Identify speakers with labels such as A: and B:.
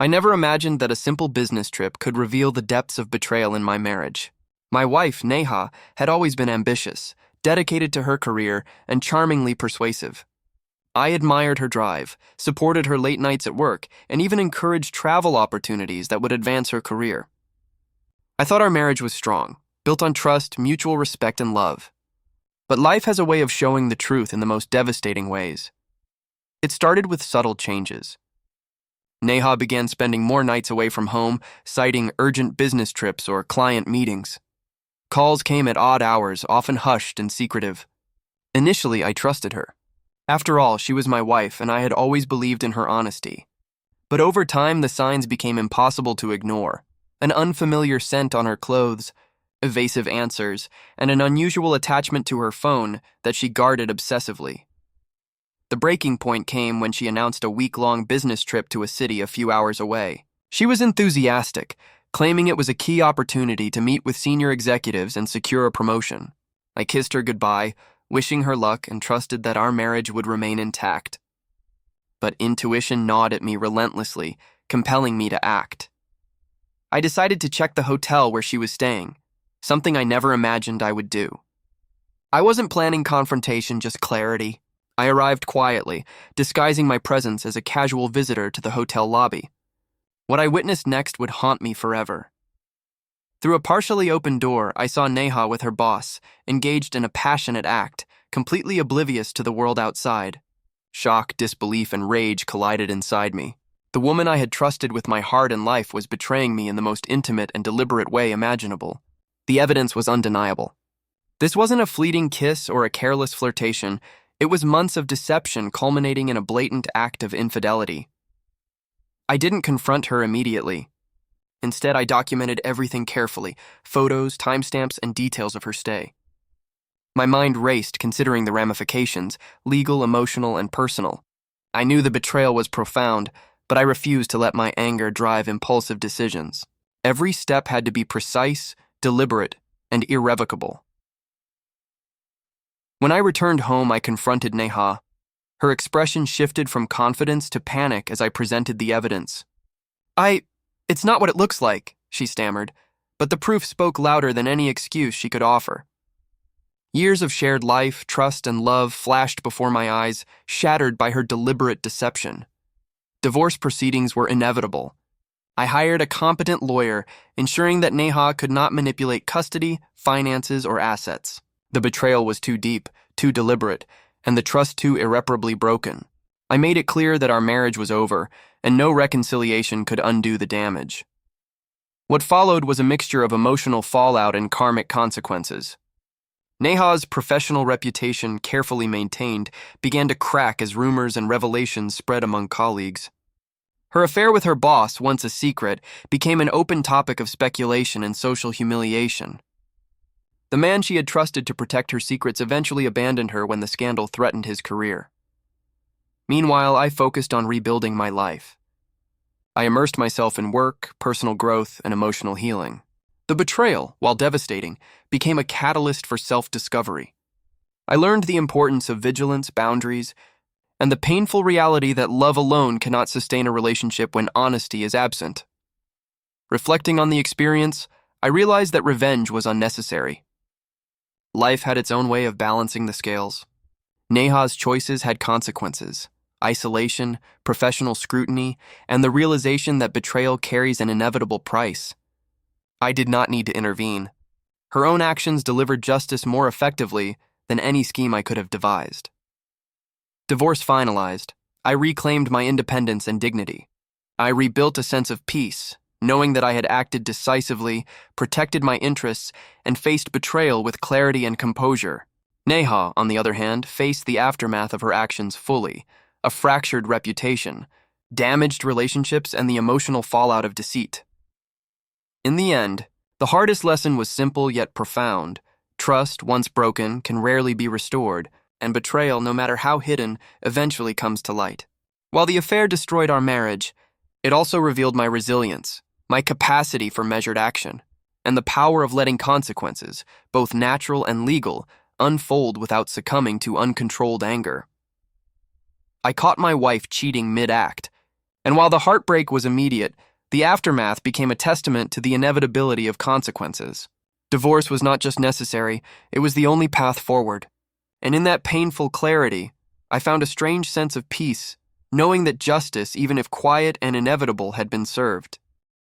A: I never imagined that a simple business trip could reveal the depths of betrayal in my marriage. My wife, Neha, had always been ambitious, dedicated to her career, and charmingly persuasive. I admired her drive, supported her late nights at work, and even encouraged travel opportunities that would advance her career. I thought our marriage was strong, built on trust, mutual respect, and love. But life has a way of showing the truth in the most devastating ways. It started with subtle changes. Neha began spending more nights away from home, citing urgent business trips or client meetings. Calls came at odd hours, often hushed and secretive. Initially, I trusted her. After all, she was my wife, and I had always believed in her honesty. But over time, the signs became impossible to ignore. An unfamiliar scent on her clothes, evasive answers, and an unusual attachment to her phone that she guarded obsessively. The breaking point came when she announced a week-long business trip to a city a few hours away. She was enthusiastic, claiming it was a key opportunity to meet with senior executives and secure a promotion. I kissed her goodbye, wishing her luck, and trusted that our marriage would remain intact. But intuition gnawed at me relentlessly, compelling me to act. I decided to check the hotel where she was staying, something I never imagined I would do. I wasn't planning confrontation, just clarity. I arrived quietly, disguising my presence as a casual visitor to the hotel lobby. What I witnessed next would haunt me forever. Through a partially open door, I saw Neha with her boss, engaged in a passionate act, completely oblivious to the world outside. Shock, disbelief, and rage collided inside me. The woman I had trusted with my heart and life was betraying me in the most intimate and deliberate way imaginable. The evidence was undeniable. This wasn't a fleeting kiss or a careless flirtation. It was months of deception culminating in a blatant act of infidelity. I didn't confront her immediately. Instead, I documented everything carefully, photos, timestamps, and details of her stay. My mind raced considering the ramifications, legal, emotional, and personal. I knew the betrayal was profound, but I refused to let my anger drive impulsive decisions. Every step had to be precise, deliberate, and irrevocable. When I returned home, I confronted Neha. Her expression shifted from confidence to panic as I presented the evidence. It's not what it looks like, she stammered, but the proof spoke louder than any excuse she could offer. Years of shared life, trust, and love flashed before my eyes, shattered by her deliberate deception. Divorce proceedings were inevitable. I hired a competent lawyer, ensuring that Neha could not manipulate custody, finances, or assets. The betrayal was too deep, too deliberate, and the trust too irreparably broken. I made it clear that our marriage was over, and no reconciliation could undo the damage. What followed was a mixture of emotional fallout and karmic consequences. Neha's professional reputation, carefully maintained, began to crack as rumors and revelations spread among colleagues. Her affair with her boss, once a secret, became an open topic of speculation and social humiliation. The man she had trusted to protect her secrets eventually abandoned her when the scandal threatened his career. Meanwhile, I focused on rebuilding my life. I immersed myself in work, personal growth, and emotional healing. The betrayal, while devastating, became a catalyst for self-discovery. I learned the importance of vigilance, boundaries, and the painful reality that love alone cannot sustain a relationship when honesty is absent. Reflecting on the experience, I realized that revenge was unnecessary. Life had its own way of balancing the scales. Neha's choices had consequences: isolation, professional scrutiny, and the realization that betrayal carries an inevitable price. I did not need to intervene. Her own actions delivered justice more effectively than any scheme I could have devised. Divorce finalized, I reclaimed my independence and dignity. I rebuilt a sense of peace, knowing that I had acted decisively, protected my interests, and faced betrayal with clarity and composure. Neha, on the other hand, faced the aftermath of her actions fully: a fractured reputation, damaged relationships, and the emotional fallout of deceit. In the end, the hardest lesson was simple yet profound. Trust, once broken, can rarely be restored, and betrayal, no matter how hidden, eventually comes to light. While the affair destroyed our marriage, it also revealed my resilience, my capacity for measured action, and the power of letting consequences, both natural and legal, unfold without succumbing to uncontrolled anger. I caught my wife cheating mid-act, And while the heartbreak was immediate, the aftermath became a testament to the inevitability of consequences. Divorce was not just necessary, it was the only path forward. And in that painful clarity, I found a strange sense of peace, knowing that justice, even if quiet and inevitable, had been served.